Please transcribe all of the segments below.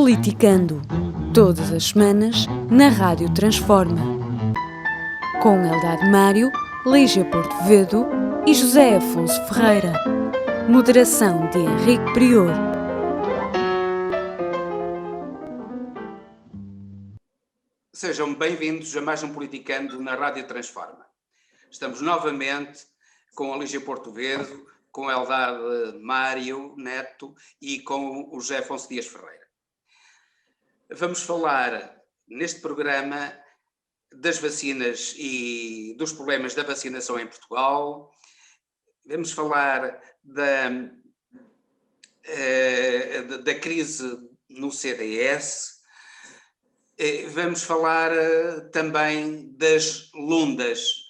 Politicando, todas as semanas, na Rádio Transforma. Com Eldad Mário, Lígia Portovedo e José Afonso Ferreira. Moderação de Henrique Prior. Sejam bem-vindos a mais um Politicando na Rádio Transforma. Estamos novamente com a Lígia Portovedo, com o Eldad Mário Neto e com o José Afonso Dias Ferreira. Vamos falar neste programa das vacinas e dos problemas da vacinação em Portugal. Vamos falar da crise no CDS. Vamos falar também das Lundas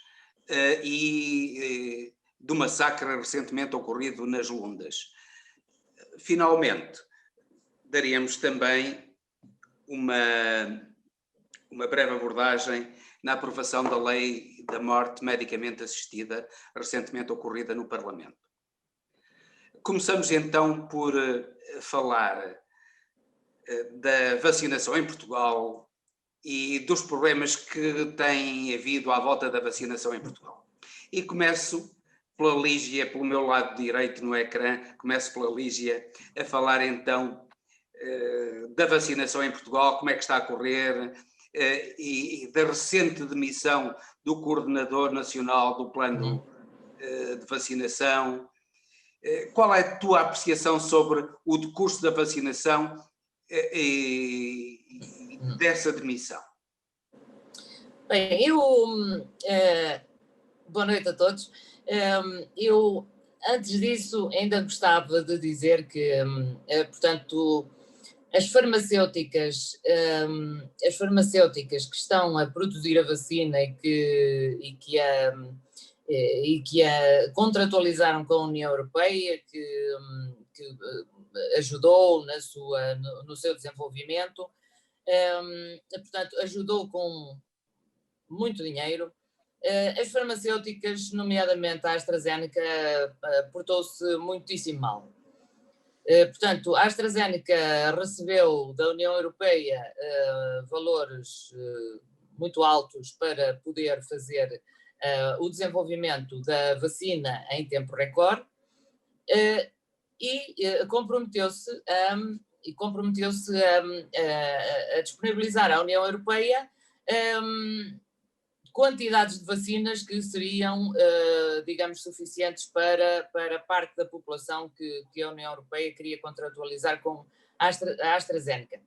e do massacre recentemente ocorrido nas Lundas. Finalmente, daríamos também uma breve abordagem na aprovação da lei da morte medicamente assistida, recentemente ocorrida no Parlamento. Começamos então por falar da vacinação em Portugal e dos problemas que têm havido à volta da vacinação em Portugal. E começo pela Lígia, pelo meu lado direito no ecrã, começo pela Lígia a falar então da vacinação em Portugal, como é que está a correr e da recente demissão do Coordenador Nacional do Plano de Vacinação. Qual é a tua apreciação sobre o decurso da vacinação e dessa demissão? Bem, boa noite a todos. Eu, antes disso, ainda gostava de dizer que, portanto, as farmacêuticas que estão a produzir a vacina e que a contratualizaram com a União Europeia, que ajudou no seu desenvolvimento, portanto, ajudou com muito dinheiro. As farmacêuticas, nomeadamente a AstraZeneca, portou-se muitíssimo mal. Portanto, a AstraZeneca recebeu da União Europeia valores muito altos para poder fazer o desenvolvimento da vacina em tempo recorde e comprometeu-se a disponibilizar à União Europeia quantidades de vacinas que seriam, digamos, suficientes para parte da população que a União Europeia queria contratualizar com a AstraZeneca.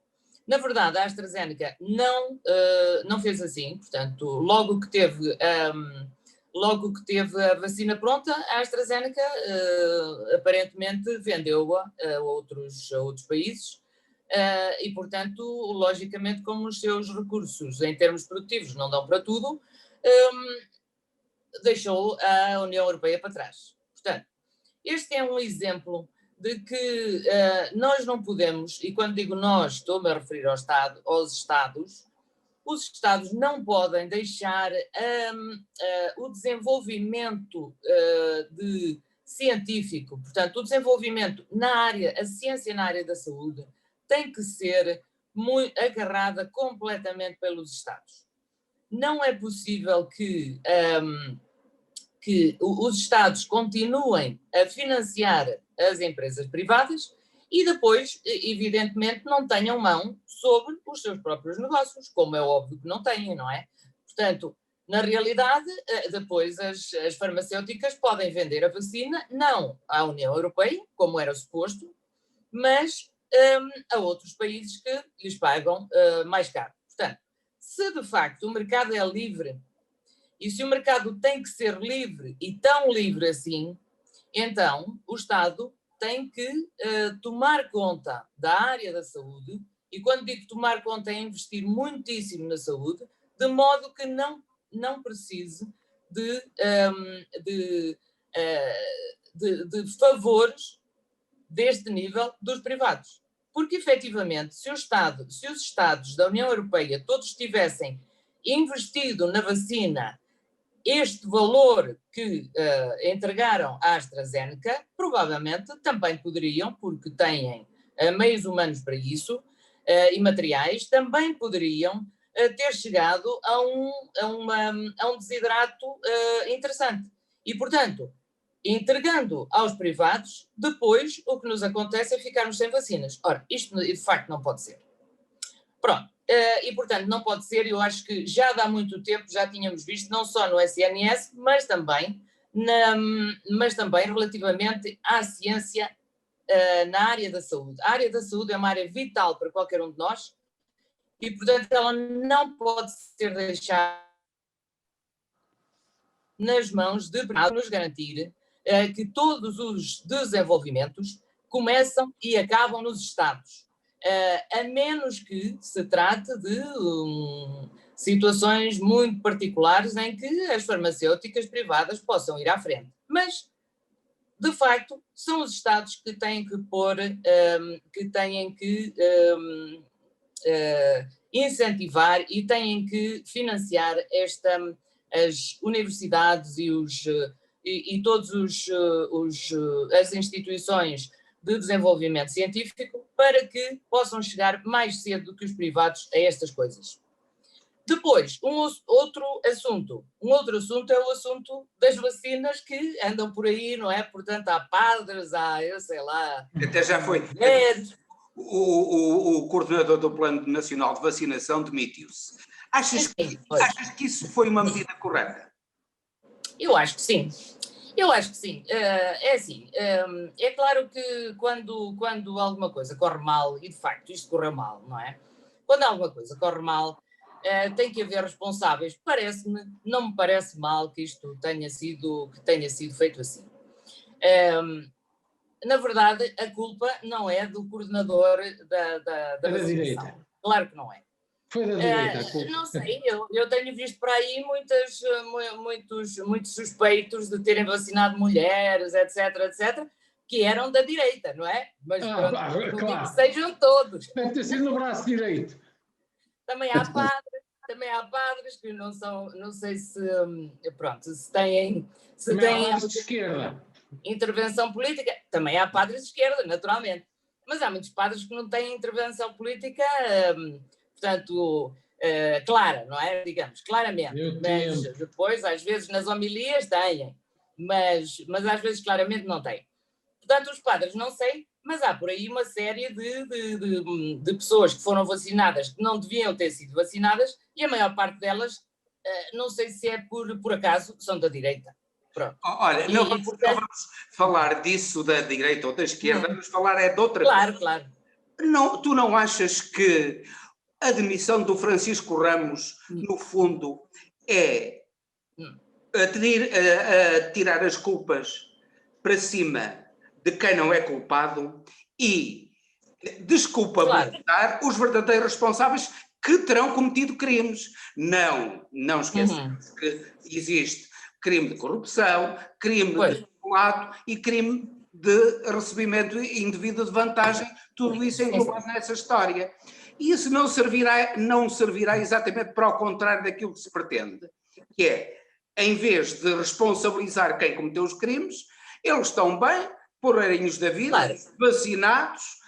Na verdade, a AstraZeneca não fez assim, portanto, logo que teve a vacina pronta, a AstraZeneca aparentemente vendeu-a a outros países e, portanto, logicamente, como os seus recursos em termos produtivos não dão para tudo, deixou a União Europeia para trás. Portanto, este é um exemplo de que nós não podemos, e quando digo nós, estou-me a referir aos Estados, os Estados não podem deixar o desenvolvimento científico, portanto, o desenvolvimento a ciência na área da saúde tem que ser agarrada completamente pelos Estados. Não é possível que os Estados continuem a financiar as empresas privadas e depois, evidentemente, não tenham mão sobre os seus próprios negócios, como é óbvio que não têm, não é? Portanto, na realidade, depois as farmacêuticas podem vender a vacina, não à União Europeia, como era suposto, mas a outros países que lhes pagam mais caro. Portanto, se de facto o mercado é livre, e se o mercado tem que ser livre e tão livre assim, então o Estado tem que tomar conta da área da saúde, e quando digo tomar conta é investir muitíssimo na saúde, de modo que não precise de favores deste nível dos privados. Porque, efetivamente, se os Estados da União Europeia todos tivessem investido na vacina este valor que entregaram à AstraZeneca, provavelmente também poderiam, porque têm meios humanos para isso, e materiais também poderiam ter chegado a um desiderato interessante. E, portanto, entregando aos privados, depois o que nos acontece é ficarmos sem vacinas. Ora, isto de facto não pode ser. Pronto, e portanto não pode ser, eu acho que já há muito tempo já tínhamos visto, não só no SNS, mas também relativamente à ciência na área da saúde. A área da saúde é uma área vital para qualquer um de nós e, portanto, ela não pode ser deixada nas mãos de nos garantir que todos os desenvolvimentos começam e acabam nos Estados, a menos que se trate de situações muito particulares em que as farmacêuticas privadas possam ir à frente. Mas, de facto, são os Estados que têm que pôr, que têm que incentivar e têm que financiar as universidades e todas as instituições de desenvolvimento científico para que possam chegar mais cedo do que os privados a estas coisas. Depois, um outro assunto é o assunto das vacinas que andam por aí, não é? Portanto, há padres, eu sei lá... Até já foi... O coordenador do Plano Nacional de Vacinação demitiu-se. Achas que isso foi uma medida correta? Eu acho que sim. É assim, é claro que quando alguma coisa corre mal, e de facto isto correu mal, não é? Quando alguma coisa corre mal, tem que haver responsáveis. Não me parece mal que isto tenha sido feito assim. Na verdade, a culpa não é do coordenador da vacinação. Claro que não é. Foi da direita a culpa. Não sei, eu tenho visto por aí muitos suspeitos de terem vacinado mulheres, etc., que eram da direita, não é? Mas pronto, não digo que sejam todos. Deve ter sido no braço direito. Também há padres que não são, não sei se têm de esquerda. Intervenção política. Também há padres de esquerda, naturalmente. Mas há muitos padres que não têm intervenção política, portanto, clara, não é? Digamos, claramente. Mas depois, às vezes, nas homilias têm, mas às vezes claramente não têm. Portanto, os padres não sei, mas há por aí uma série de pessoas que foram vacinadas que não deviam ter sido vacinadas e a maior parte delas, não sei se é por acaso, são da direita. Pronto. Olha, não vamos falar disso da direita ou da esquerda, vamos falar de outra coisa. Claro. Não, tu não achas que a demissão do Francisco Ramos, no fundo, é tirar as culpas para cima de quem não é culpado e desculpabilizar os verdadeiros responsáveis que terão cometido crimes? Não esqueçamos que existe crime de corrupção, crime de peculato e crime de recebimento indevido de vantagem, tudo isso englobado nessa história. E isso não servirá exatamente para o contrário daquilo que se pretende, que é, em vez de responsabilizar quem cometeu os crimes, eles estão bem, porreirinhos da vida, vacinados,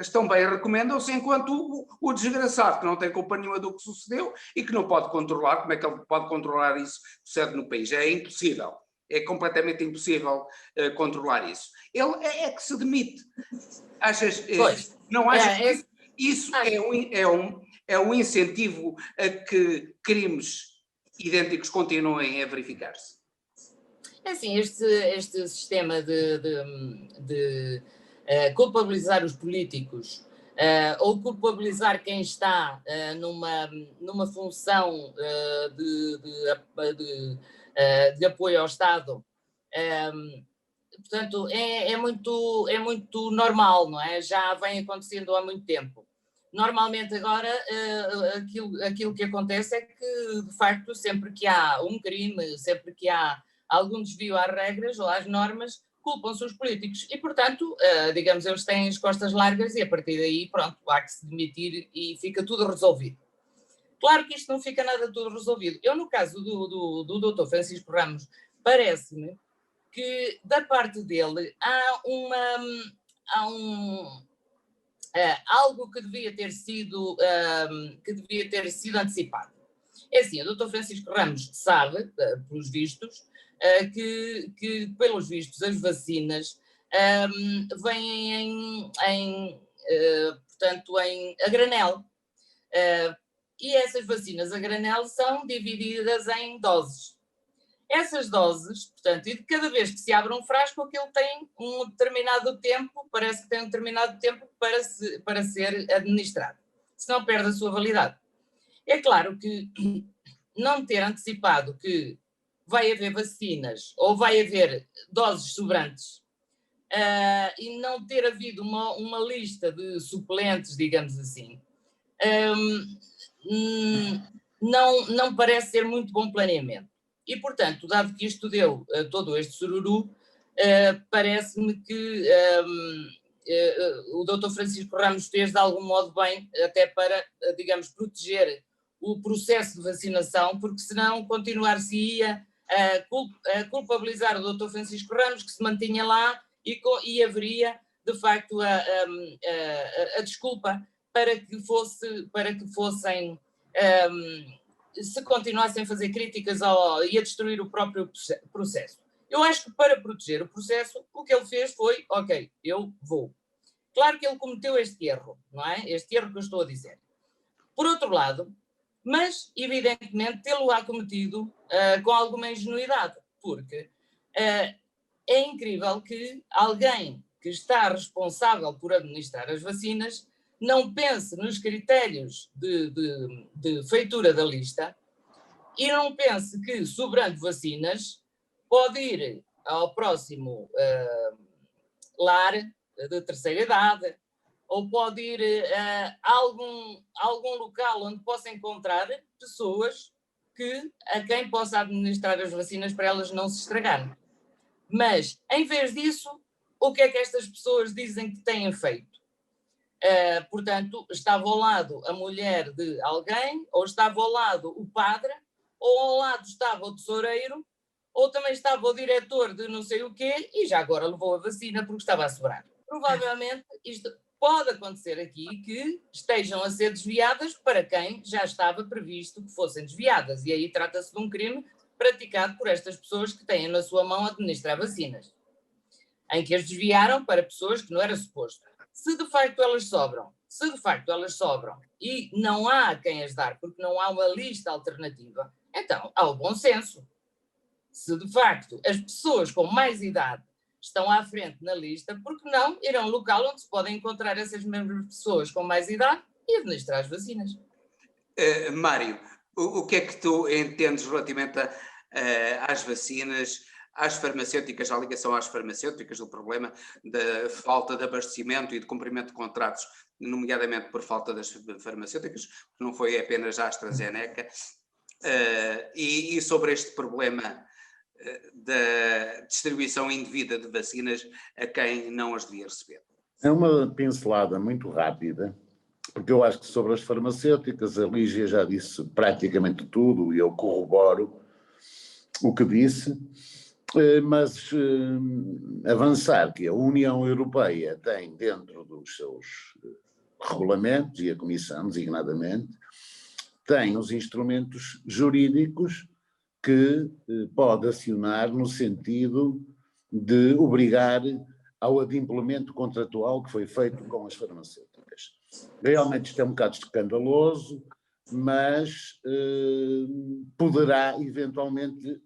estão bem, recomendam-se, enquanto o desgraçado que não tem culpa nenhuma do que sucedeu e que não pode controlar, como é que ele pode controlar isso que sucede no país? É impossível, é completamente impossível controlar isso. Ele é que se demite. Achas, não achas que isso é um incentivo a que crimes idênticos continuem a verificar-se? É assim, este sistema de culpabilizar os políticos ou culpabilizar quem está numa função de apoio ao Estado, portanto, é muito normal, não é? Já vem acontecendo há muito tempo. Normalmente agora aquilo que acontece é que, de facto, sempre que há um crime, sempre que há algum desvio às regras ou às normas, culpam-se os políticos e, portanto, digamos, eles têm as costas largas e a partir daí, pronto, há que se demitir e fica tudo resolvido. Claro que isto não fica nada tudo resolvido. Eu, no caso do Dr. Francisco Ramos, parece-me que da parte dele há algo que devia ter sido antecipado. É assim, o Dr. Francisco Ramos sabe, pelos vistos, que pelos vistos as vacinas vêm portanto, a granel. E essas vacinas a granel são divididas em doses. Essas doses, portanto, e de cada vez que se abre um frasco, aquilo tem um determinado tempo, parece que tem um determinado tempo para ser administrado, senão perde a sua validade. É claro que não ter antecipado que vai haver vacinas ou vai haver doses sobrantes e não ter havido uma lista de suplentes, digamos assim, não parece ser muito bom planeamento. E, portanto, dado que isto deu todo este sururu, parece-me que o Dr. Francisco Ramos fez de algum modo bem, até para, digamos, proteger o processo de vacinação, porque senão continuar-se-ia a culpabilizar o Dr. Francisco Ramos, que se mantinha lá, e haveria, de facto, a desculpa para que fossem se continuassem a fazer críticas e a destruir o próprio processo. Eu acho que para proteger o processo, o que ele fez foi, ok, eu vou. Claro que ele cometeu este erro, não é? Este erro que eu estou a dizer. Por outro lado, mas evidentemente tê-lo-á cometido com alguma ingenuidade, porque é incrível que alguém que está responsável por administrar as vacinas não pense nos critérios de feitura da lista e não pense que, sobrando vacinas, pode ir ao próximo lar de terceira idade ou pode ir a algum local onde possa encontrar pessoas a quem possa administrar as vacinas para elas não se estragarem. Mas, em vez disso, o que é que estas pessoas dizem que têm feito? Portanto, estava ao lado a mulher de alguém, ou estava ao lado o padre, ou ao lado estava o tesoureiro, ou também estava o diretor de não sei o quê, e já agora levou a vacina porque estava a sobrar. Provavelmente isto pode acontecer aqui, que estejam a ser desviadas para quem já estava previsto que fossem desviadas, e aí trata-se de um crime praticado por estas pessoas que têm na sua mão administrar vacinas, em que as desviaram para pessoas que não era suposto. Se de facto elas sobram e não há quem as dar, porque não há uma lista alternativa, então há o bom senso. Se de facto as pessoas com mais idade estão à frente na lista, por que não ir a um local onde se podem encontrar essas mesmas pessoas com mais idade e administrar as vacinas? Mário, o que é que tu entendes relativamente às vacinas, às farmacêuticas, à ligação às farmacêuticas, do problema da falta de abastecimento e de cumprimento de contratos, nomeadamente por falta das farmacêuticas, que não foi apenas a AstraZeneca, e sobre este problema da distribuição indevida de vacinas a quem não as devia receber? É uma pincelada muito rápida, porque eu acho que sobre as farmacêuticas a Lígia já disse praticamente tudo e eu corroboro o que disse. Mas avançar que a União Europeia tem dentro dos seus regulamentos, e a Comissão designadamente, tem os instrumentos jurídicos que pode acionar no sentido de obrigar ao adimplemento contratual que foi feito com as farmacêuticas. Realmente isto é um bocado escandaloso, mas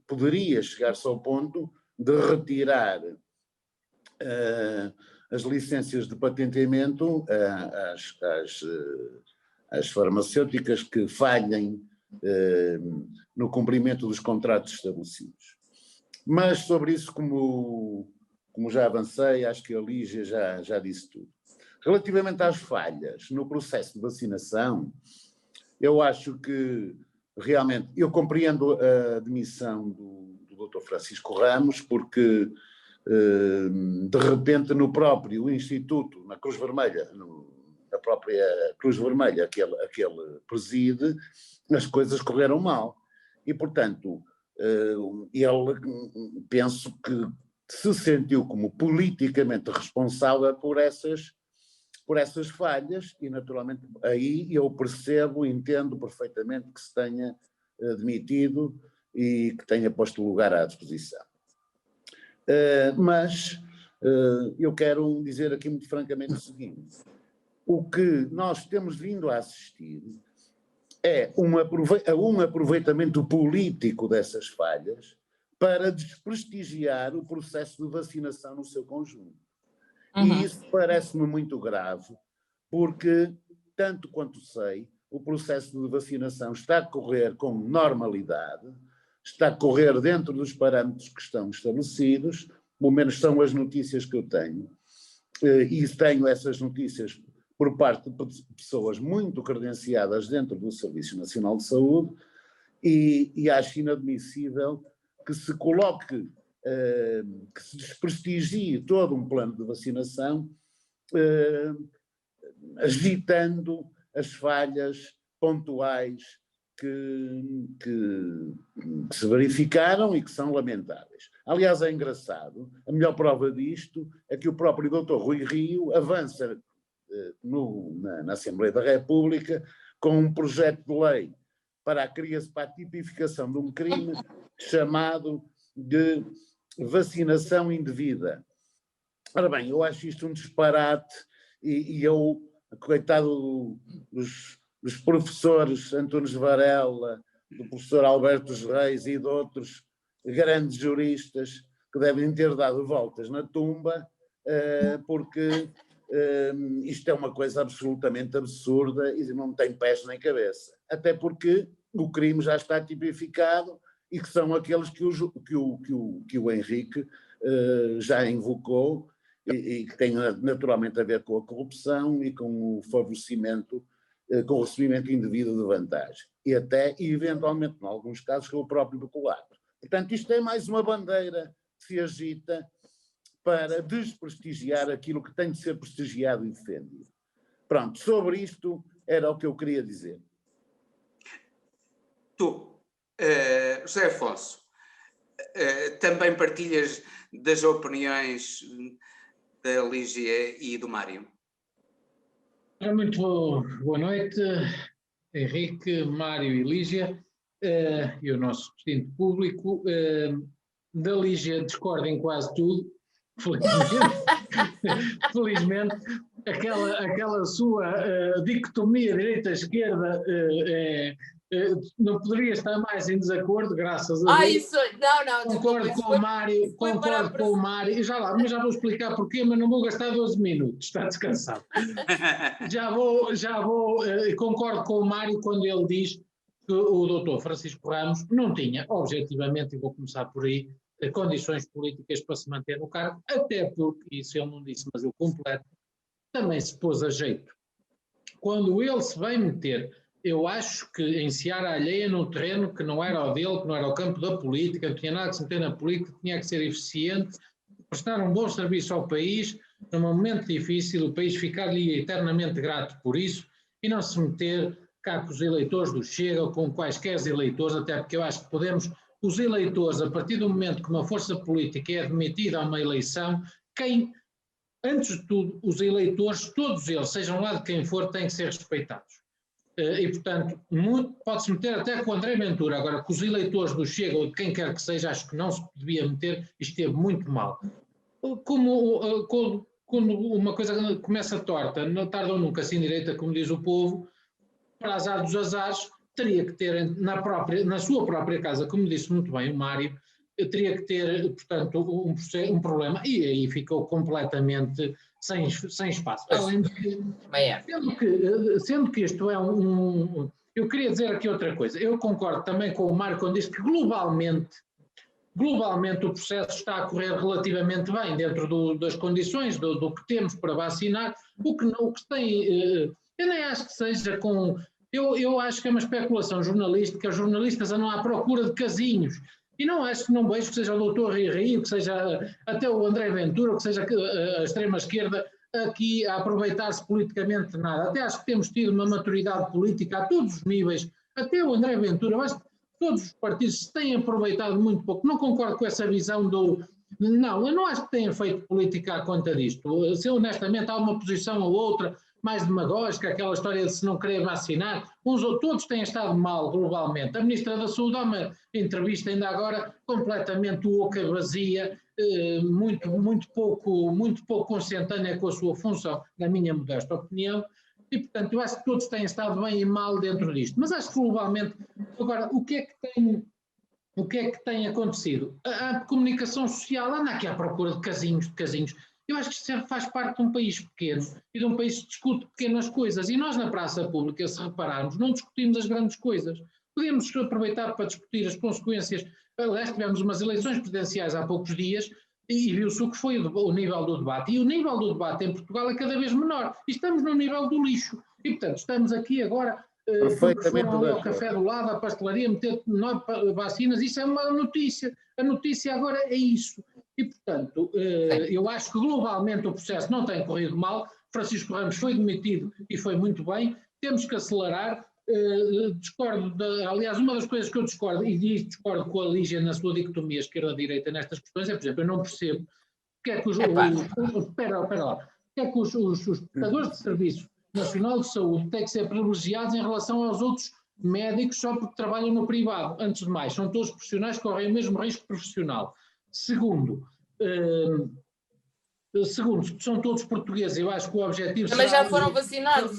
poderia chegar-se ao ponto de retirar as licenças de patenteamento às farmacêuticas que falhem no cumprimento dos contratos estabelecidos. Mas sobre isso, como já avancei, acho que a Lígia já disse tudo. Relativamente às falhas no processo de vacinação, eu acho que, realmente, eu compreendo a demissão do Dr. Francisco Ramos, porque, de repente, no próprio Instituto, na Cruz Vermelha, na própria Cruz Vermelha que ele preside, as coisas correram mal. E, portanto, ele, penso que se sentiu como politicamente responsável por essas por essas falhas e, naturalmente, aí eu percebo, entendo perfeitamente que se tenha demitido e que tenha posto o lugar à disposição. Mas eu quero dizer aqui muito francamente o seguinte: o que nós temos vindo a assistir é um aproveitamento político dessas falhas para desprestigiar o processo de vacinação no seu conjunto. E isso parece-me muito grave, porque, tanto quanto sei, o processo de vacinação está a correr com normalidade, está a correr dentro dos parâmetros que estão estabelecidos, pelo menos são as notícias que eu tenho, e tenho essas notícias por parte de pessoas muito credenciadas dentro do Serviço Nacional de Saúde, e acho inadmissível que se coloque, que se desprestigie todo um plano de vacinação, agitando as falhas pontuais que se verificaram e que são lamentáveis. Aliás, é engraçado, a melhor prova disto é que o próprio Dr. Rui Rio avança na Assembleia da República com um projeto de lei para a tipificação de um crime chamado de vacinação indevida. Ora bem, eu acho isto um disparate e eu, coitado dos professores Antunes Varela, do professor Alberto Reis e de outros grandes juristas que devem ter dado voltas na tumba, porque isto é uma coisa absolutamente absurda e não tem pés nem cabeça. Até porque o crime já está tipificado e que são aqueles que o Henrique já invocou e que têm naturalmente a ver com a corrupção e com o favorecimento, com o recebimento indevido de vantagem. E até, eventualmente, em alguns casos, com o próprio peculato. Portanto, isto é mais uma bandeira que se agita para desprestigiar aquilo que tem de ser prestigiado e defendido. Pronto, sobre isto era o que eu queria dizer. Tu, José Afonso, também partilhas das opiniões da Lígia e do Mário? Muito boa noite, Henrique, Mário e Lígia, e o nosso distinto público. Da Lígia discordo em quase tudo, felizmente. Aquela sua dicotomia direita-esquerda não poderia estar mais em desacordo, graças a Deus. Isso, não. Concordo com o Mário, mas já vou explicar porquê, mas não vou gastar 12 minutos, está descansado. Já vou, concordo com o Mário quando ele diz que o doutor Francisco Ramos não tinha, objetivamente, e vou começar por aí, condições políticas para se manter no cargo, até porque, isso ele não disse, mas eu completo, também se pôs a jeito. Quando ele se vai meter, eu acho que em seara alheia num terreno que não era o dele, que não era o campo da política, não tinha nada que se meter na política, tinha que ser eficiente, prestar um bom serviço ao país, num momento difícil, o país ficar-lhe eternamente grato por isso, e não se meter cá com os eleitores do Chega, ou com quaisquer eleitores, até porque eu acho que podemos, os eleitores, a partir do momento que uma força política é admitida a uma eleição, antes de tudo, os eleitores, todos eles, sejam lá de quem for, têm que ser respeitados. E, portanto, pode-se meter até com o André Ventura, agora com os eleitores do Chega ou de quem quer que seja, acho que não se devia meter, e esteve muito mal. Quando uma coisa começa torta, não tarda ou nunca assim direita, como diz o povo, para azar dos azares, teria que ter na sua própria casa, como disse muito bem o Mário, teria que ter, portanto, um problema, e aí ficou completamente sem espaço. Além de que, sendo que isto é eu queria dizer aqui outra coisa, eu concordo também com o Mário quando diz que globalmente o processo está a correr relativamente bem dentro das condições do que temos para vacinar, o que tem, eu nem acho que seja com... Eu acho que é uma especulação jornalística, os jornalistas andam à procura de casinhos, e não acho que não vejo que seja o doutor Rio, que seja até o André Ventura, que seja a extrema-esquerda aqui a aproveitar-se politicamente de nada. Até acho que temos tido uma maturidade política a todos os níveis, até o André Ventura, mas todos os partidos se têm aproveitado muito pouco. Não concordo com essa visão Não, eu não acho que tenham feito política à conta disto. Se honestamente há uma posição ou outra mais demagógica, aquela história de se não querer vacinar, uns ou todos têm estado mal globalmente. A Ministra da Saúde dá uma entrevista ainda agora completamente oca, vazia, muito pouco consentânea com a sua função, na minha modesta opinião, e portanto eu acho que todos têm estado bem e mal dentro disto. Mas acho que globalmente, agora, o que é que tem acontecido? A comunicação social anda aqui à procura de casinhos. Eu acho que isto faz parte de um país pequeno e de um país que discute pequenas coisas. E nós na praça pública, se repararmos, não discutimos as grandes coisas. Podemos aproveitar para discutir as consequências. Aliás, tivemos umas eleições presidenciais há poucos dias e viu-se o que foi o nível do debate. E o nível do debate em Portugal é cada vez menor. E estamos no nível do lixo. E, portanto, estamos aqui agora... Perfeitamente foram ali ao café do lado, à pastelaria, meter 9 vacinas, isso é uma notícia. A notícia agora é isso. E, portanto, eu acho que globalmente o processo não tem corrido mal. Francisco Ramos foi demitido e foi muito bem. Temos que acelerar. Aliás, uma das coisas que eu discordo, e discordo com a Lígia na sua dicotomia esquerda-direita nestas questões, é, por exemplo, eu não percebo porque é que os prestadores de serviço Nacional de Saúde têm que ser privilegiados em relação aos outros médicos só porque trabalham no privado. Antes de mais, são todos profissionais que correm o mesmo risco profissional. Segundo, são todos portugueses. Eu acho que o objetivo Também já foram vacinados.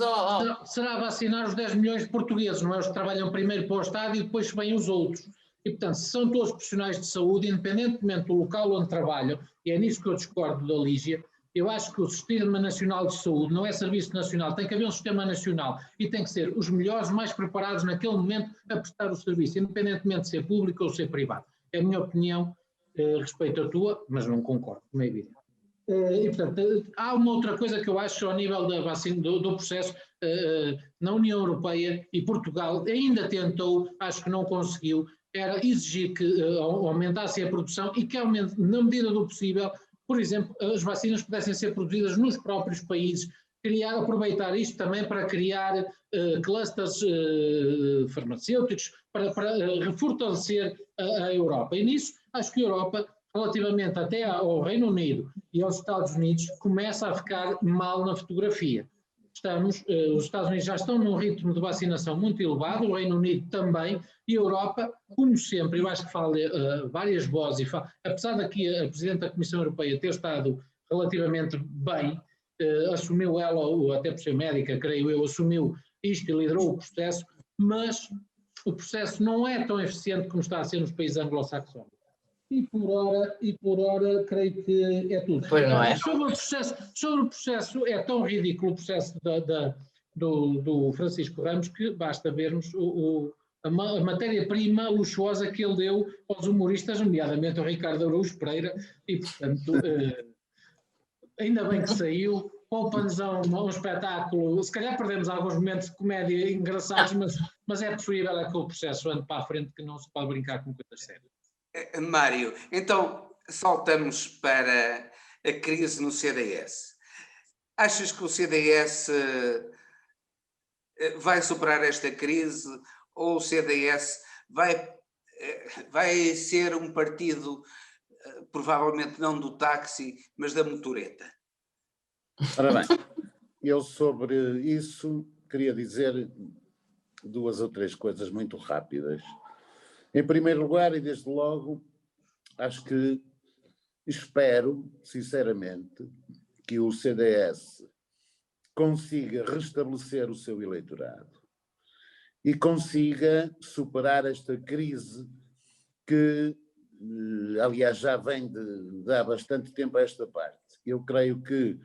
Será vacinar os 10 milhões de portugueses, não é os que trabalham primeiro para o Estado e depois vêm os outros. E, portanto, se são todos profissionais de saúde, independentemente do local onde trabalham, e é nisso que eu discordo da Lígia, eu acho que o Sistema Nacional de Saúde não é serviço nacional, tem que haver um sistema nacional e tem que ser os melhores, mais preparados naquele momento a prestar o serviço, independentemente de ser público ou ser privado. É a minha opinião, respeito a tua, mas não concordo, como é evidente. E, portanto, há uma outra coisa que eu acho ao nível da vacina, do processo na União Europeia, e Portugal ainda tentou, acho que não conseguiu, era exigir que aumentasse a produção e que, na medida do possível, por exemplo, as vacinas pudessem ser produzidas nos próprios países, aproveitar isto também para criar clusters farmacêuticos, para fortalecer a Europa. E nisso, acho que a Europa, relativamente até ao Reino Unido e aos Estados Unidos, começa a ficar mal na fotografia. Os Estados Unidos já estão num ritmo de vacinação muito elevado, o Reino Unido também, e a Europa, como sempre, eu acho que fala várias vozes, apesar daqui a Presidente da Comissão Europeia ter estado relativamente bem, assumiu ela, ou até por ser médica, creio eu, assumiu isto e liderou o processo, mas o processo não é tão eficiente como está a ser nos países anglo-saxónicos. E por hora, creio que é tudo. Pois não é? Sobre o processo, é tão ridículo o processo do Francisco Ramos que basta vermos a matéria-prima luxuosa que ele deu aos humoristas, nomeadamente ao Ricardo Araújo Pereira, e portanto, ainda bem que saiu, poupa-nos a um espetáculo, se calhar perdemos alguns momentos de comédia engraçados, mas é preferível que o processo ande para a frente, que não se pode brincar com coisas sérias. Mário, então saltamos para a crise no CDS. Achas que o CDS vai superar esta crise ou o CDS vai ser um partido provavelmente não do táxi, mas da motoreta? Ora bem, eu sobre isso queria dizer 2 ou 3 coisas muito rápidas. Em primeiro lugar, e desde logo, acho que espero, sinceramente, que o CDS consiga restabelecer o seu eleitorado e consiga superar esta crise que, aliás, já vem de há bastante tempo a esta parte. Eu creio que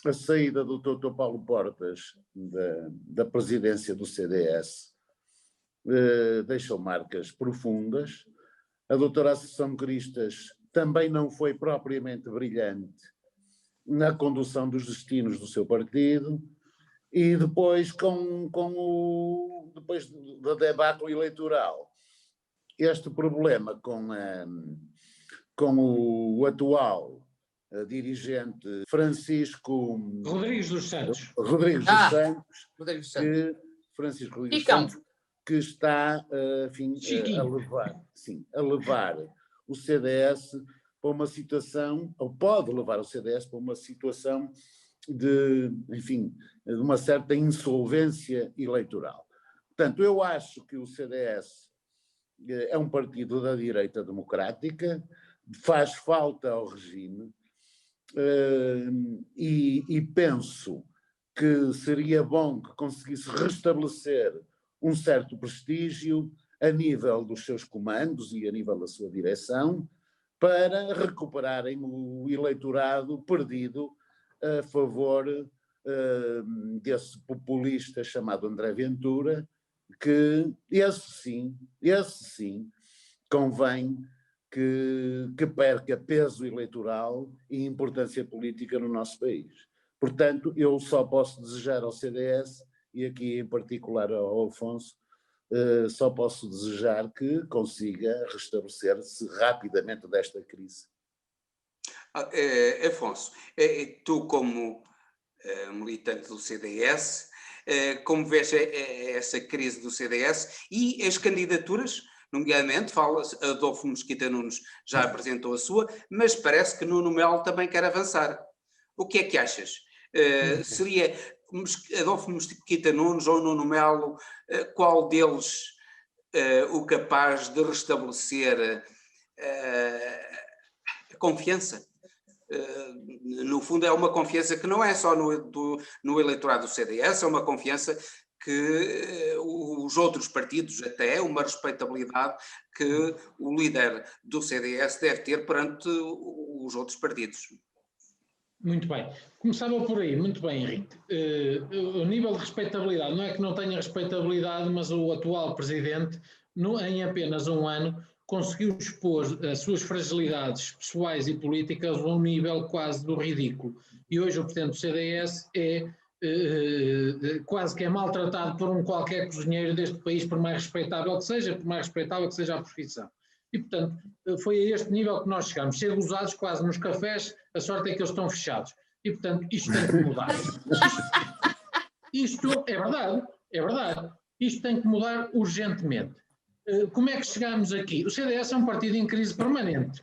a saída do Dr. Paulo Portas da presidência do CDS deixou marcas profundas. A doutora Assunção Cristas também não foi propriamente brilhante na condução dos destinos do seu partido, e depois depois da debacle eleitoral, este problema com o atual dirigente Francisco Rodrigues dos Santos, Francisco Rodrigues dos Santos, que está a levar o CDS para uma situação, ou pode levar o CDS para uma situação de, enfim, de uma certa insolvência eleitoral. Portanto, eu acho que o CDS é um partido da direita democrática, faz falta ao regime, e penso que seria bom que conseguisse restabelecer um certo prestígio a nível dos seus comandos e a nível da sua direção, para recuperarem o eleitorado perdido a favor desse populista chamado André Ventura, que esse sim, convém que perca peso eleitoral e importância política no nosso país. Portanto, eu só posso desejar ao CDS, e aqui em particular ao Afonso, só posso desejar que consiga restabelecer-se rapidamente desta crise. Afonso, tu como militante do CDS, como vês essa crise do CDS e as candidaturas, nomeadamente, fala-se, Adolfo Mesquita Nunes já apresentou a sua, mas parece que Nuno Melo também quer avançar. O que é que achas? Seria Adolfo Mesquita Nunes ou Nuno Melo, qual deles o capaz de restabelecer a confiança? No fundo é uma confiança que não é só no eleitorado do CDS, é uma confiança que os outros partidos, até uma respeitabilidade que o líder do CDS deve ter perante os outros partidos. Muito bem. Começava por aí, muito bem, Henrique. O nível de respeitabilidade, não é que não tenha respeitabilidade, mas o atual presidente, em apenas um ano, conseguiu expor as suas fragilidades pessoais e políticas a um nível quase do ridículo. E hoje o presidente do CDS é quase que é maltratado por um qualquer cozinheiro deste país, por mais respeitável que seja a profissão. E, portanto, foi a este nível que nós chegamos. Ser gozados quase nos cafés, a sorte é que eles estão fechados. E, portanto, isto tem que mudar. Isto é verdade. Isto tem que mudar urgentemente. Como é que chegamos aqui? O CDS é um partido em crise permanente.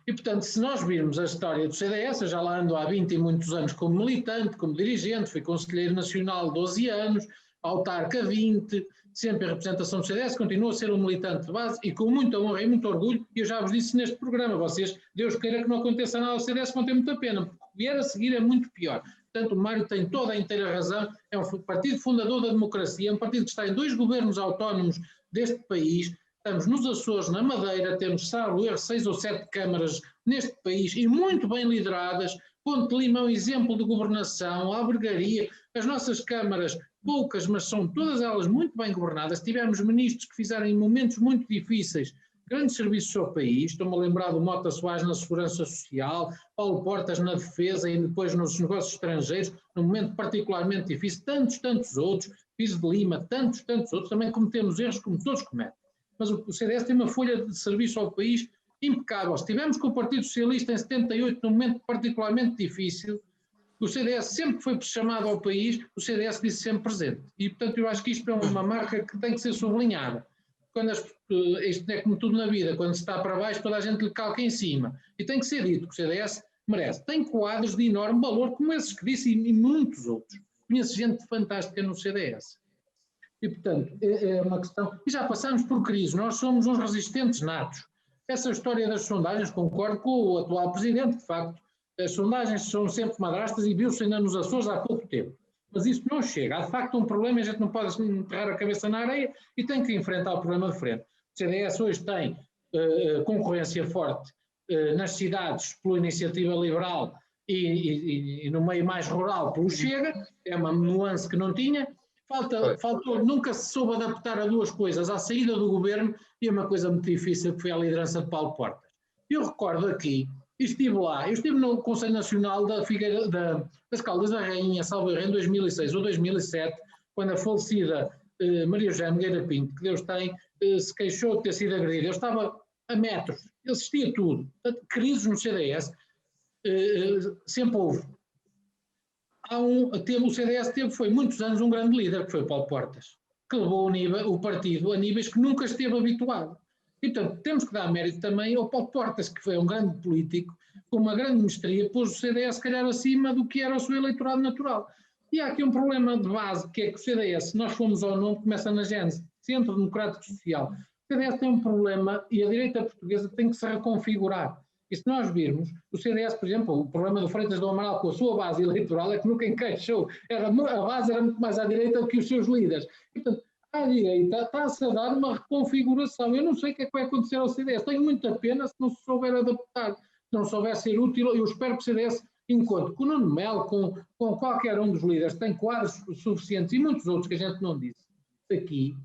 E, portanto, se nós virmos a história do CDS, eu já lá ando há 20 e muitos anos como militante, como dirigente, fui conselheiro nacional 12 anos, autarca 20, sempre em representação do CDS, continuo a ser um militante de base e com muita honra e muito orgulho, e eu já vos disse neste programa, vocês, Deus queira que não aconteça nada ao CDS, vão ter muita pena, porque o que vier a seguir é muito pior. Portanto, o Mário tem toda a inteira razão, é um partido fundador da democracia, é um partido que está em 2 governos autónomos deste país, estamos nos Açores, na Madeira, temos, salvo erro, 6 ou 7 câmaras neste país e muito bem lideradas. Ponte de Lima é um exemplo de governação, albergaria, as nossas câmaras, poucas, mas são todas elas muito bem governadas. Tivemos ministros que fizeram em momentos muito difíceis grandes serviços ao país, estou-me a lembrar do Mota Soares na Segurança Social, Paulo Portas na Defesa e depois nos negócios estrangeiros, num momento particularmente difícil, tantos outros, Pires de Lima, tantos outros, também cometemos erros como todos cometem. Mas o CDS tem uma folha de serviço ao país impecável. Estivemos com o Partido Socialista em 78, num momento particularmente difícil. O CDS sempre que foi chamado ao país, o CDS disse sempre presente. E, portanto, eu acho que isto é uma marca que tem que ser sublinhada. Isto é como tudo na vida, quando se está para baixo, toda a gente lhe calca em cima. E tem que ser dito que o CDS merece. Tem quadros de enorme valor, como esses que disse, e muitos outros. Conheço gente fantástica no CDS. E, portanto, é uma questão... E já passamos por crise, nós somos uns resistentes natos. Essa história das sondagens, concordo com o atual presidente, de facto, as sondagens são sempre madrastas e viu-se ainda nos Açores há pouco tempo. Mas isso não chega. Há, de facto, um problema e a gente não pode enterrar a cabeça na areia e tem que enfrentar o problema de frente. O CDS hoje tem concorrência forte nas cidades pela iniciativa liberal e no meio mais rural pelo Chega, é uma nuance que não tinha. Faltou, nunca se soube adaptar a duas coisas, à saída do governo e a uma coisa muito difícil que foi a liderança de Paulo Portas. Eu recordo aqui, eu estive no Conselho Nacional das Caldas da Rainha, salvo erro, em 2006 ou 2007, quando a falecida Maria José Nogueira Pinto, que Deus tem, se queixou de ter sido agredida. Eu estava a metros, eu assistia tudo. Portanto, crises no CDS sempre houve. O CDS foi muitos anos um grande líder, que foi Paulo Portas, que levou o partido a níveis que nunca esteve habituado. E, portanto, temos que dar mérito também ao Paulo Portas, que foi um grande político, com uma grande mestria, pôs o CDS, se calhar, acima do que era o seu eleitorado natural. E há aqui um problema de base, que é que o CDS, se nós formos ao nome, começa na gênese, Centro Democrático Social. O CDS tem um problema e a direita portuguesa tem que se reconfigurar. E se nós virmos, o CDS, por exemplo, o problema do Freitas do Amaral com a sua base eleitoral é que nunca encaixou. A base era muito mais à direita do que os seus líderes. E, portanto, à direita está-se a dar uma reconfiguração. Eu não sei o que é que vai acontecer ao CDS. Tenho muita pena se não se souber adaptar, se não souber ser útil. Eu espero que o CDS encontre com o Nuno Melo, com qualquer um dos líderes, tem quadros suficientes e muitos outros que a gente não disse aqui.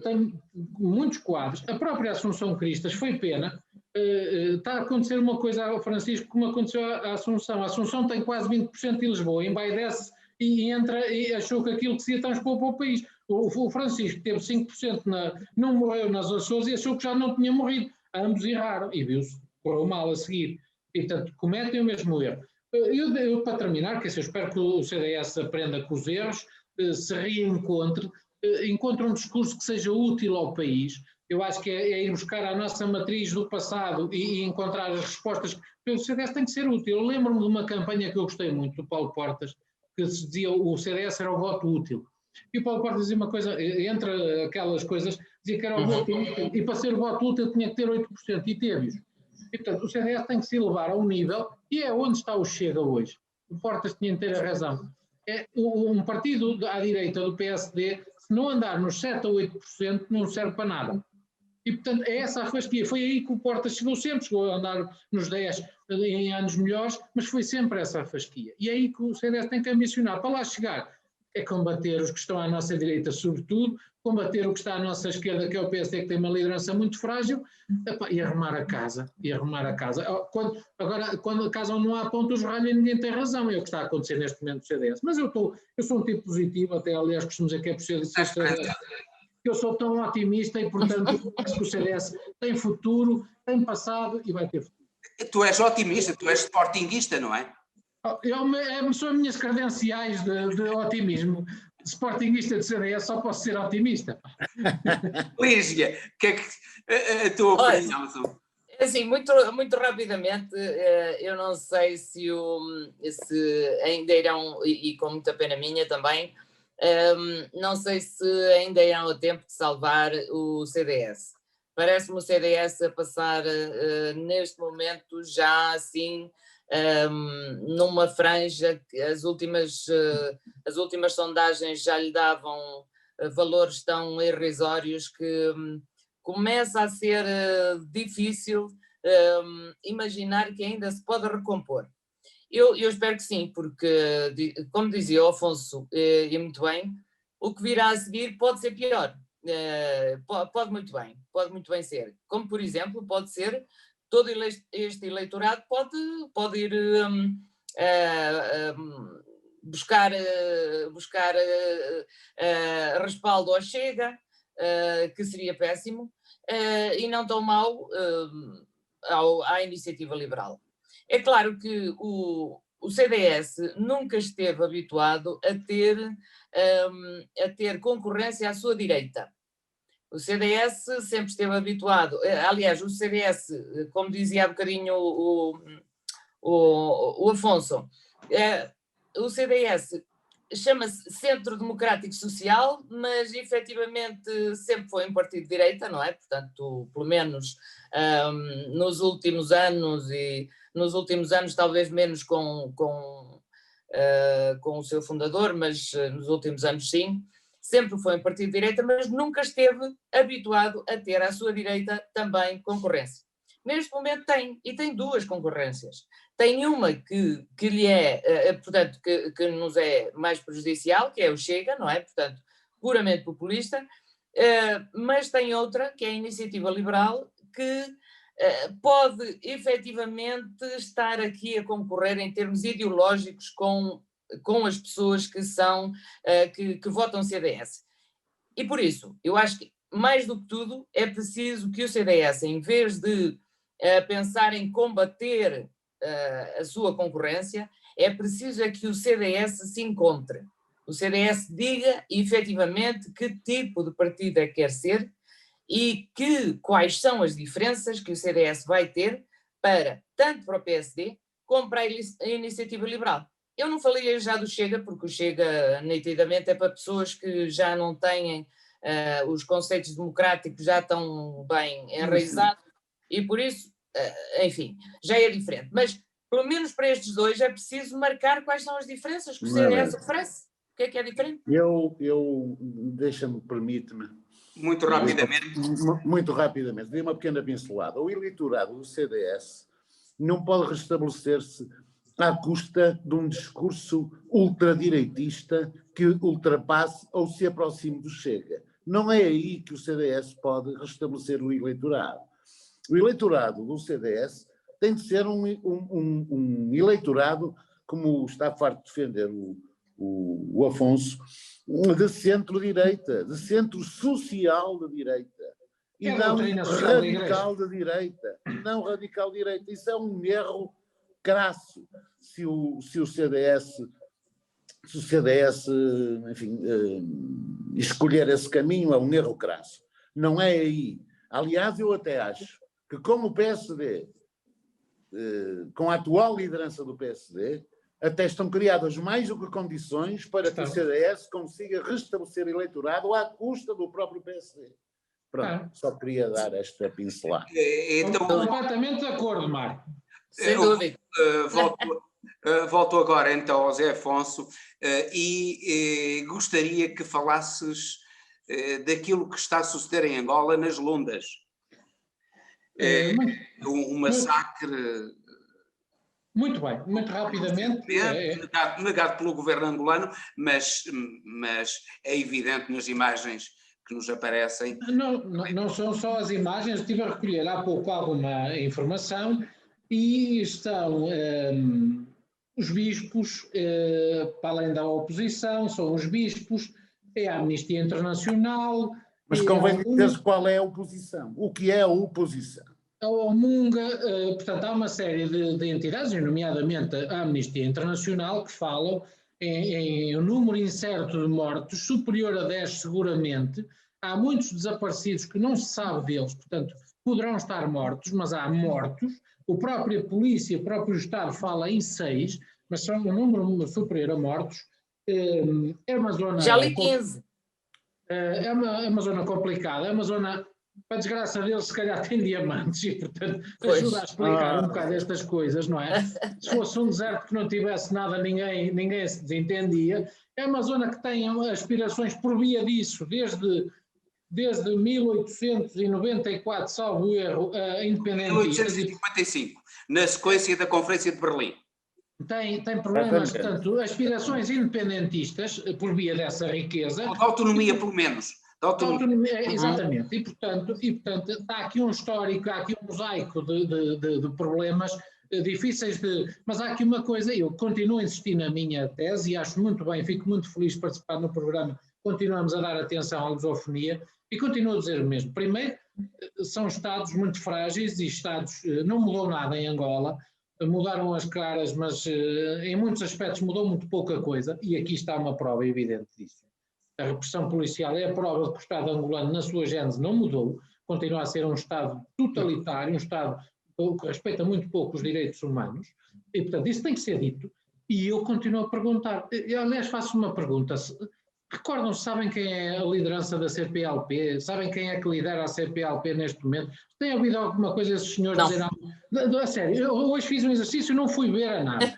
Tem muitos quadros. A própria Assunção Cristas foi pena. Está a acontecer uma coisa ao Francisco como aconteceu à Assunção. A Assunção tem quase 20% de Lisboa, embaidece e entra e achou que aquilo que se ia transpor para o país. O Francisco teve 5%, não morreu nas Açores e achou que já não tinha morrido. Ambos erraram e viu-se, correu mal a seguir. E, portanto, cometem o mesmo erro. Eu para terminar, eu espero que o CDS aprenda com os erros, se reencontre, encontre um discurso que seja útil ao país. Eu acho que é ir buscar a nossa matriz do passado e encontrar as respostas. O CDS tem que ser útil. Eu lembro-me de uma campanha que eu gostei muito, do Paulo Portas, que se dizia o CDS era o voto útil. E o Paulo Portas dizia uma coisa, entre aquelas coisas, dizia que era o voto útil, e para ser o voto útil tinha que ter 8%, e teve-os. E, portanto, o CDS tem que se elevar a um nível, e é onde está o Chega hoje. O Portas tinha inteira razão. É um partido à direita do PSD, se não andar nos 7% ou 8%, não serve para nada. E, portanto, é essa a fasquia. Foi aí que o Portas chegou a andar nos 10 em anos melhores, mas foi sempre essa a fasquia. E é aí que o CDS tem que ambicionar. Para lá chegar, é combater os que estão à nossa direita, sobretudo, combater o que está à nossa esquerda, que é o PSD, que tem uma liderança muito frágil, e arrumar a casa. Quando a casa não há pontos ralho e ninguém tem razão, é o que está a acontecer neste momento do CDS. Mas eu sou um tipo positivo, até aliás costumo dizer que é por ser eu sou tão otimista e, portanto, acho que o CDS tem futuro, tem passado e vai ter futuro. Tu és otimista, tu és sportinguista, não é? São as minhas credenciais de otimismo. Sportinguista de CDS, só posso ser otimista. Lígia, que é que a tua opinião? Assim, muito rapidamente, eu não sei se ainda irão, e com muita pena minha também, não sei se ainda irão a tempo de salvar o CDS. Parece-me o CDS a passar neste momento já assim numa franja que as últimas sondagens já lhe davam valores tão irrisórios que começa a ser difícil imaginar que ainda se pode recompor. Eu espero que sim, porque, como dizia o Afonso, e muito bem, o que virá a seguir pode ser pior. Pode muito bem ser. Como, por exemplo, pode ser todo este eleitorado pode ir buscar respaldo ao Chega, que seria péssimo, e não tão mau à iniciativa liberal. É claro que o CDS nunca esteve habituado a ter concorrência à sua direita. O CDS sempre esteve habituado, aliás, o CDS, como dizia há bocadinho o Afonso, o CDS chama-se Centro Democrático Social, mas efetivamente sempre foi um partido de direita, não é? Portanto, pelo menos nos últimos anos, e nos últimos anos talvez menos com o seu fundador, mas nos últimos anos sim, sempre foi um partido de direita, mas nunca esteve habituado a ter à sua direita também concorrência. Neste momento tem duas concorrências. Tem uma que lhe portanto, que nos é mais prejudicial, que é o Chega, não é? Portanto, puramente populista, mas tem outra, que é a Iniciativa Liberal, que pode efetivamente estar aqui a concorrer em termos ideológicos com as pessoas que votam CDS. E por isso, eu acho que, mais do que tudo, é preciso que o CDS, em vez de pensar em combater a sua concorrência, é preciso que o CDS se encontre. O CDS diga, efetivamente, que tipo de partido é que quer ser e quais são as diferenças que o CDS vai ter tanto para o PSD como para a Iniciativa Liberal. Eu não falei já do Chega, porque o Chega, nitidamente, é para pessoas que já não têm os conceitos democráticos, já estão bem enraizados, e por isso, enfim, já é diferente. Mas, pelo menos para estes dois, é preciso marcar quais são as diferenças que o CDS oferece. O que é diferente? Permite-me. Muito rapidamente. Muito rapidamente, dei uma pequena pincelada. O eleitorado do CDS não pode restabelecer-se à custa de um discurso ultradireitista que ultrapasse ou se aproxime do Chega. Não é aí que o CDS pode restabelecer o eleitorado. O eleitorado do CDS tem de ser um eleitorado, como está farto de defender o Afonso, de centro-direita, de centro social de direita, e não radical de direita, não radical de direita. Isso é um erro crasso. Se o CDS, enfim, escolher esse caminho, é um erro crasso. Não é aí. Aliás, eu até acho que como o PSD, com a atual liderança do PSD, até estão criadas mais do que condições para que o CDS consiga restabelecer eleitorado à custa do próprio PSD. Pronto, só queria dar esta pincelada. Então, completamente de acordo, Mário. Sem dúvida. Volto agora então ao Zé Afonso e gostaria que falasses daquilo que está a suceder em Angola nas Lundas. Um massacre... Muito bem, muito rapidamente. Negado pelo governo angolano, mas é evidente nas imagens que nos aparecem. Não são só as imagens, estive a recolher há pouco alguma informação e estão os bispos, para além da oposição, são os bispos, é a Amnistia Internacional. Mas convém dizer qual é a oposição, o que é a oposição. A Omunga, portanto, há uma série de entidades, nomeadamente a Amnistia Internacional, que falam em um número incerto de mortos, superior a 10 seguramente. Há muitos desaparecidos que não se sabe deles, portanto, poderão estar mortos, mas há mortos. A própria polícia, o próprio Estado fala em 6, mas são um número superior a mortos. É uma zona... Já li 15. É uma zona complicada, é uma zona... Para desgraça deles, se calhar tem diamantes e, portanto, ajuda a explicar um bocado estas coisas, não é? Se fosse um deserto que não tivesse nada, ninguém se desentendia. É uma zona que tem aspirações por via disso, desde 1894, salvo erro, a independência. 1855, na sequência da Conferência de Berlim. Tem problemas, portanto, aspirações independentistas por via dessa riqueza. Ou de autonomia, pelo menos. Exatamente, e portanto há aqui um histórico, há aqui um mosaico de problemas difíceis mas há aqui uma coisa, eu continuo a insistir na minha tese e acho muito bem, fico muito feliz de participar no programa, continuamos a dar atenção à lusofonia e continuo a dizer o mesmo. Primeiro, são Estados muito frágeis e Estados, não mudou nada em Angola, mudaram as caras, mas em muitos aspectos mudou muito pouca coisa e aqui está uma prova evidente disso. A repressão policial é a prova de que o Estado angolano, na sua gênese, não mudou, continua a ser um Estado totalitário, um Estado que respeita muito pouco os direitos humanos, e, portanto, isso tem que ser dito. E eu continuo a perguntar, aliás, faço uma pergunta, recordam-se, sabem quem é a liderança da CPLP? Sabem quem é que lidera a CPLP neste momento? Tem ouvido alguma coisa esses senhores dizer? A sério, eu hoje fiz um exercício e não fui ver a nada.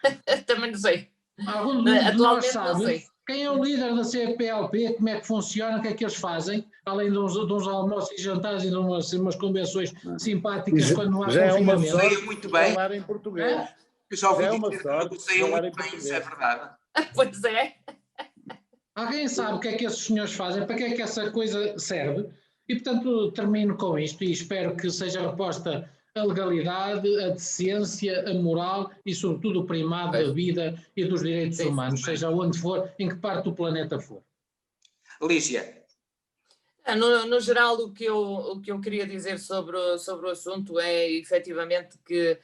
Também não sei. Algum de nós sabe quem é o líder da CPLP, como é que funciona, o que é que eles fazem, além de uns almoços e jantares e de umas convenções simpáticas quando não há confinamento. Já é muito bem. Falar em português. Eu já ouvi dizer que negociam muito bem, isso é verdade. Pois é. Alguém sabe o que é que esses senhores fazem, para que é que essa coisa serve? E, portanto, termino com isto e espero que seja reposta a legalidade, a decência, a moral e, sobretudo, o primado da vida e dos direitos humanos, seja onde for, em que parte do planeta for. Lígia. No geral, o que eu queria dizer sobre o assunto é, efetivamente, que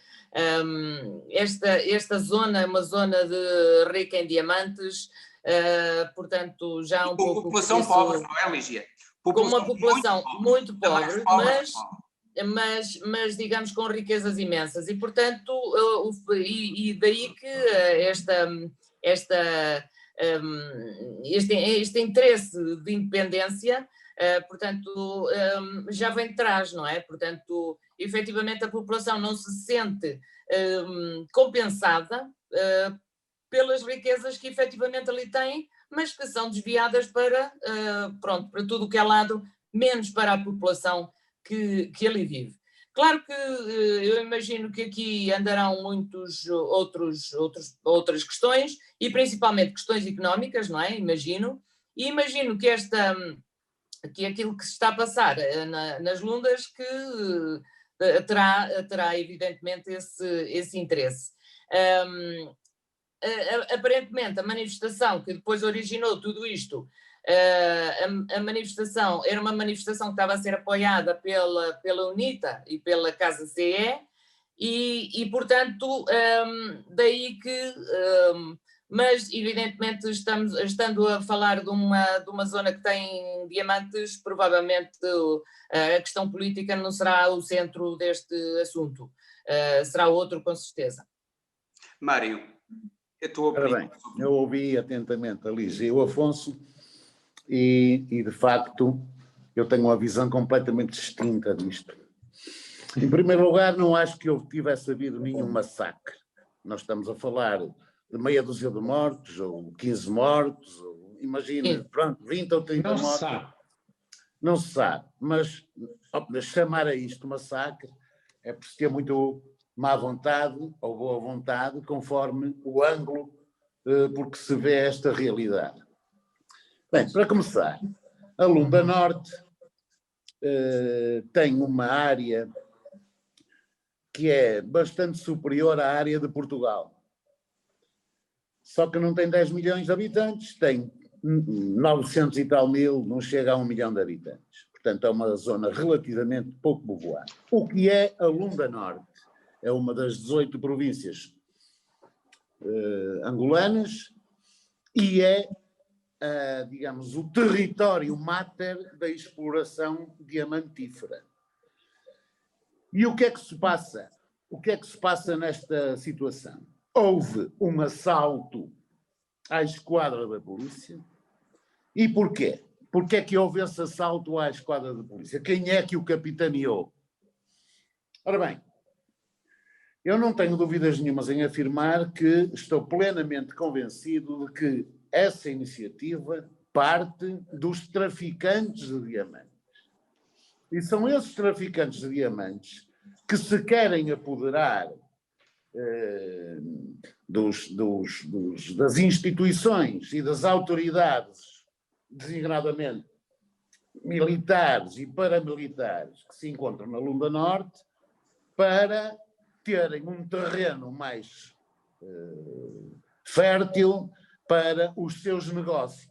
esta zona é uma zona rica em diamantes, portanto, já um pouco... população pobre, não é, Lígia? com uma população muito pobre, mas pobre. digamos com riquezas imensas, e portanto, e daí que este interesse de independência, portanto, já vem de trás, não é? Portanto, efetivamente a população não se sente compensada pelas riquezas que efetivamente ali tem, mas que são desviadas para tudo o que é lado, menos para a população que ali vive. Claro que eu imagino que aqui andarão muitos outras questões, e principalmente questões económicas, não é? Imagino que aquilo que se está a passar nas Lundas que terá evidentemente esse interesse. Aparentemente a manifestação que depois originou tudo isto, a manifestação era uma manifestação que estava a ser apoiada pela UNITA e pela Casa CE, e portanto daí que, mas evidentemente estando a falar de uma zona que tem diamantes, provavelmente a questão política não será o centro deste assunto, será outro com certeza. Mário, a tua opinião? Ora bem, eu ouvi atentamente a Lígia e o Afonso e de facto eu tenho uma visão completamente distinta disto. Em primeiro lugar, não acho que eu tivesse havido nenhum massacre. Nós estamos a falar de meia dúzia de mortos, ou 15 mortos, ou imagina, pronto, 20 ou 30 mortos. Não se sabe, mas chamar a isto massacre é preciso ter muito má vontade ou boa vontade, conforme o ângulo porque se vê esta realidade. Bem, para começar, a Lunda Norte tem uma área que é bastante superior à área de Portugal. Só que não tem 10 milhões de habitantes, tem 900 e tal mil, não chega a 1 milhão de habitantes. Portanto, é uma zona relativamente pouco povoada. O que é a Lunda Norte? É uma das 18 províncias angolanas e é, digamos, o território máter da exploração diamantífera. E o que é que se passa? O que é que se passa nesta situação? Houve um assalto à esquadra da polícia. E porquê? Porquê é que houve esse assalto à esquadra da polícia? Quem é que o capitaneou? Ora bem, eu não tenho dúvidas nenhumas em afirmar que estou plenamente convencido de que essa iniciativa parte dos traficantes de diamantes. E são esses traficantes de diamantes que se querem apoderar das instituições e das autoridades, designadamente militares e paramilitares, que se encontram na Lunda Norte, para terem um terreno mais fértil para os seus negócios.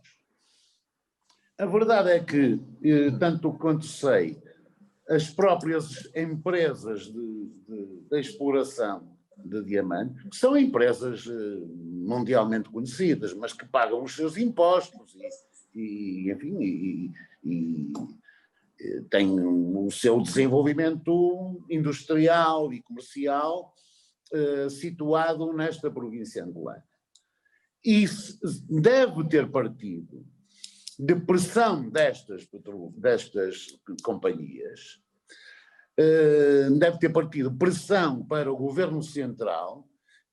A verdade é que, tanto quanto sei, as próprias empresas de exploração de diamante, que são empresas mundialmente conhecidas, mas que pagam os seus impostos e têm o seu desenvolvimento industrial e comercial situado nesta província angolana. E deve ter partido de pressão destas companhias, deve ter partido pressão para o governo central,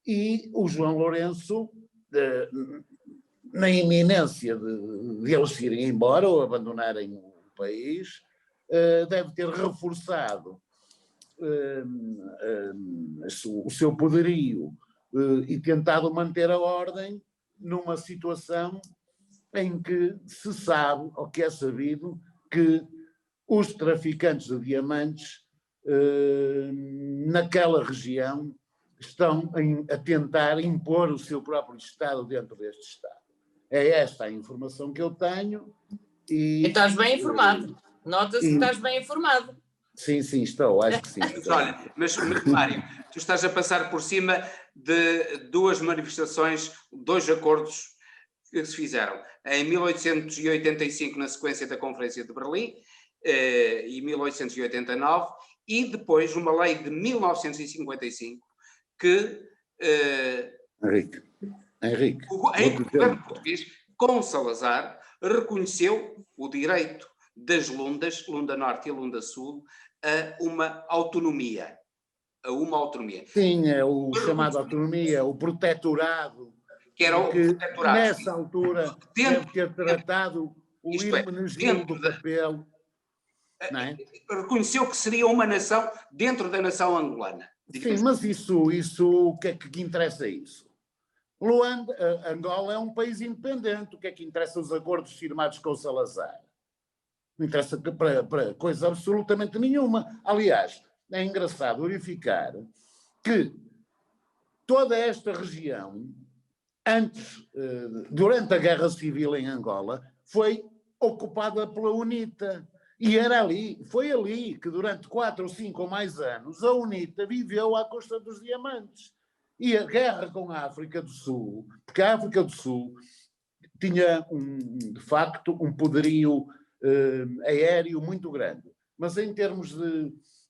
e o João Lourenço, na iminência de eles irem embora ou abandonarem o país, deve ter reforçado o seu poderio e tentado manter a ordem numa situação em que se sabe, ou que é sabido, que os traficantes de diamantes naquela região estão a tentar impor o seu próprio Estado dentro deste Estado. É esta a informação que eu tenho. E estás bem informado. Nota-se que estás bem informado. Sim, estou, acho que sim. Olha, mas Mário, tu estás a passar por cima de duas manifestações, dois acordos que se fizeram em 1885, na sequência da Conferência de Berlim, e 1889, e depois uma lei de 1955 que Henrique, o governo português, com Salazar, reconheceu o direito das Lundas, Lunda Norte e Lunda Sul, a uma autonomia. Sim, é o chamado autonomia, o protetorado, Que era o protetorado. Nessa altura deve ter tratado o Hermenegildo do papel. Não é? Reconheceu que seria uma nação dentro da nação angolana. Sim, mas isso o que é que interessa isso? Angola é um país independente, o que é que interessa os acordos firmados com o Salazar? Não interessa para coisa absolutamente nenhuma. Aliás, é engraçado verificar que toda esta região, durante a Guerra Civil em Angola, foi ocupada pela UNITA. E foi ali que durante 4 ou 5 ou mais anos a UNITA viveu à custa dos diamantes. E a guerra com a África do Sul, porque a África do Sul tinha, de facto, um poderio aéreo muito grande, mas em termos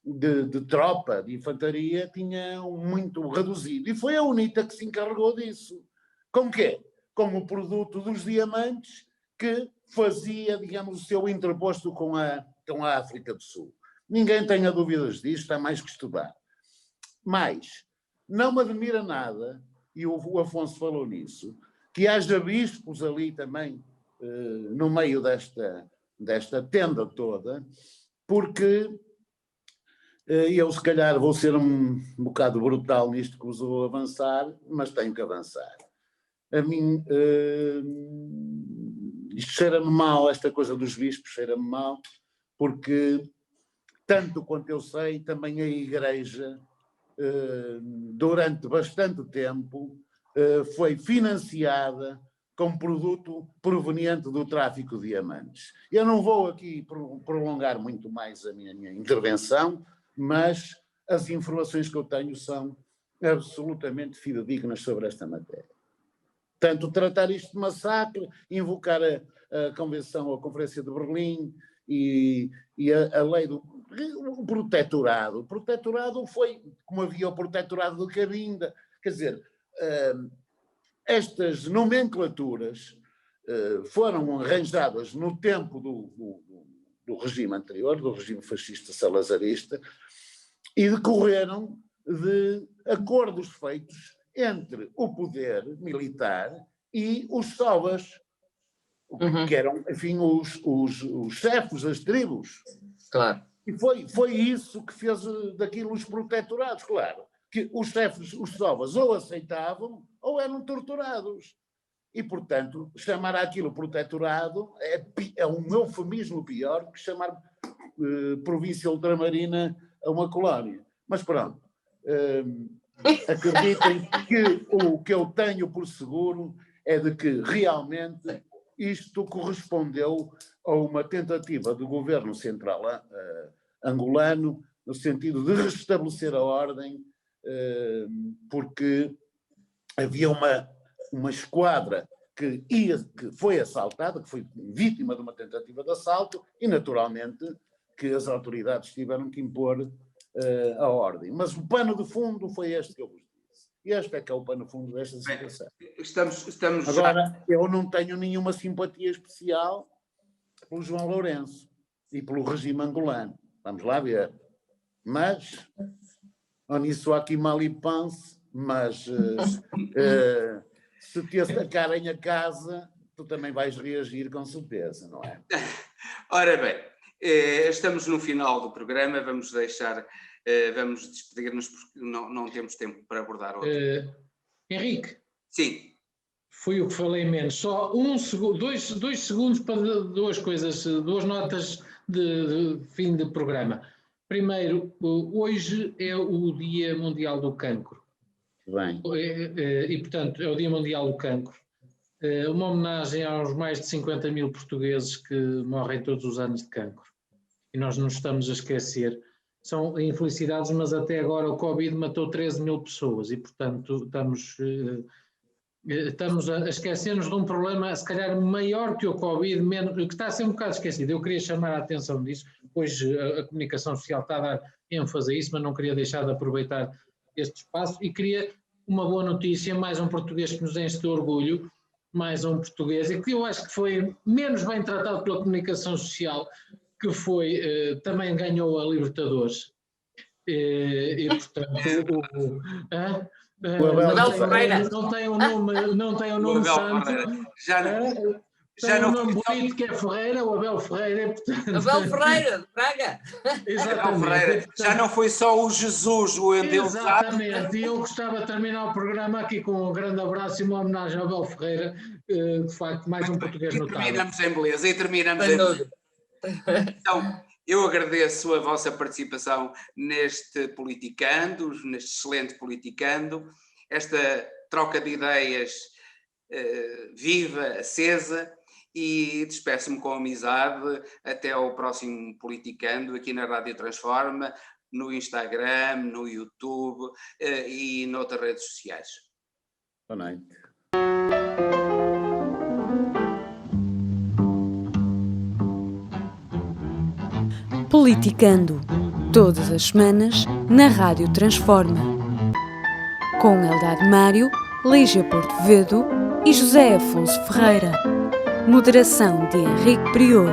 de tropa, de infantaria, tinha muito reduzido. E foi a UNITA que se encarregou disso. Com quê? Com o produto dos diamantes que fazia, digamos, o seu interposto com a África do Sul. Ninguém tenha dúvidas disto, está mais que estudado. Mas não me admira nada, e o Afonso falou nisso, que haja bispos ali também, no meio desta tenda toda, porque eu se calhar vou ser um bocado brutal nisto que vos vou avançar, mas tenho que avançar. A mim, isto cheira-me mal, esta coisa dos bispos cheira-me mal, porque, tanto quanto eu sei, também a Igreja, durante bastante tempo, foi financiada com produto proveniente do tráfico de diamantes. Eu não vou aqui prolongar muito mais a minha intervenção, mas as informações que eu tenho são absolutamente fidedignas sobre esta matéria. Tanto tratar isto de massacre, invocar a Conferência de Berlim e a lei do protetorado. O protetorado foi como havia o protetorado de Cabinda. Quer dizer, estas nomenclaturas foram arranjadas no tempo do regime anterior, do regime fascista salazarista, e decorreram de acordos feitos entre o poder militar e os sovas, que eram, enfim, os chefes das tribos. Claro. E foi isso que fez daquilo os protetorados, claro. Que os chefes, os sovas, ou aceitavam ou eram torturados. E, portanto, chamar aquilo protetorado é um eufemismo pior que chamar província ultramarina a uma colónia. Mas pronto. Acreditem que o que eu tenho por seguro é de que realmente isto correspondeu a uma tentativa do governo central angolano no sentido de restabelecer a ordem, porque havia uma esquadra que foi assaltada, que foi vítima de uma tentativa de assalto e, naturalmente, que as autoridades tiveram que impor a ordem. Mas o pano de fundo foi este que eu vos disse. Este é que é o pano de fundo desta situação. Estamos Agora, eu não tenho nenhuma simpatia especial pelo João Lourenço e pelo regime angolano. Vamos lá ver. Mas, nisso aqui mal e pense, mas se te atacarem a casa, tu também vais reagir com certeza, não é? Ora bem, estamos no final do programa, vamos despedir-nos porque não temos tempo para abordar outro. Henrique. Sim. Foi o que falei menos. Só 2 segundos para duas coisas, 2 notas de fim de programa. Primeiro, hoje é o Dia Mundial do Cancro. Bem. E, portanto, é o Dia Mundial do Cancro. Uma homenagem aos mais de 50 mil portugueses que morrem todos os anos de cancro. E nós não estamos a esquecer. São infelicidades, mas até agora o Covid matou 13 mil pessoas e, portanto, estamos estamos a esquecer-nos de um problema, se calhar, maior que o Covid, que está a ser um bocado esquecido. Eu queria chamar a atenção disso. Hoje a comunicação social está a dar ênfase a isso, mas não queria deixar de aproveitar este espaço e queria uma boa notícia, mais um português que nos enche de orgulho, mais um português, e que eu acho que foi menos bem tratado pela comunicação social, que foi, também ganhou a Libertadores. E portanto, não tem o nome santo, já não nome bonito que é Ferreira, o Abel Ferreira. Portanto, Abel Ferreira, de Braga. Exatamente. Já não foi só o Jesus, o endeusado. Exatamente, e eu gostava de terminar o programa aqui com um grande abraço e uma homenagem ao Abel Ferreira, de facto, mais um português notável. Terminamos em beleza, Então, eu agradeço a vossa participação neste Politicando, neste excelente Politicando, esta troca de ideias viva, acesa, e despeço-me com amizade até ao próximo Politicando, aqui na Rádio Transforma, no Instagram, no YouTube e noutras redes sociais. Boa noite. Politicando, todas as semanas, na Rádio Transforma. Com Eldad Mário, Lígia Porto Vedo e José Afonso Ferreira. Moderação de Henrique Prior.